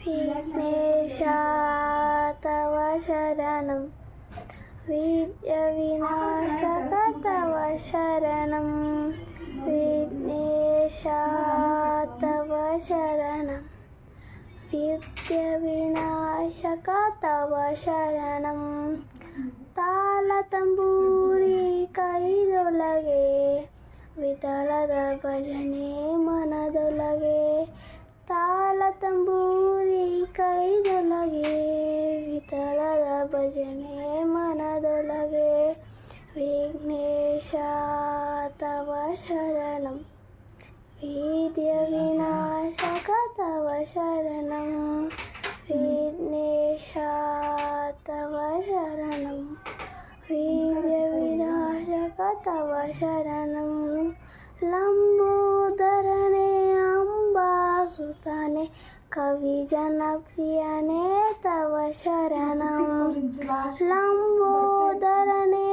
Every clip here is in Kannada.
विघ्नेश तव शरणं विद्याविनाशक तव शरणं विघ्नेश तव शरणं विद्याविनाशक तव शरणं ತಾಳತಂಬೂರಿ ಕೈದೊಳಗೆ ವಿಠಲದ ಭಜನೆ ಮನದೊಳಗೆ ತಾಳತಂಬೂರಿ ಕೈದೊಳಗೆ ವಿಠಲದ ಭಜನೆ ಮನದೊಳಗೆ ವಿಘ್ನೇಶ ತವ ಶರಣಂ ವಿದ್ಯಾವಿನಾಶಕ ತವ ಶರಣಂ ವಿಘ್ನೇಶ ತವ ಶರಣಂ ವಿದ್ಯಾವಿನಾಶಕ ತವ ಶರಣಂ ಲಂಬೋದರನೇ ಅಂಬಾಸುತನೇ ಕವಿ ಜನಪ್ರಿಯನೇ ತವ ಶರಣಂ ಲಂಬೋದರನೇ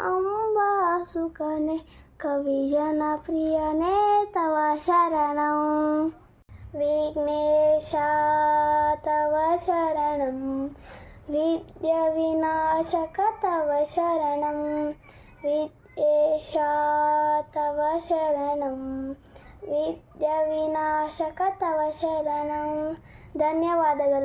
ಅಂಬಾಸುಕನೇ ಕವಿ ಜನಪ್ರಿಯನೇ ತವ ಶರಣಂ ವಿಘ್ನೇಶ ತವ ಶರಣಂ ವಿದ್ಯಾವಿನಾಶಕ ತವ ಶರಣಂ ವಿಘ್ನೇಶ ತವ ಶರಣಂ ವಿದ್ಯಾವಿನಾಶಕ ತವ ಶರಣಂ. ಧನ್ಯವಾದಗಳು.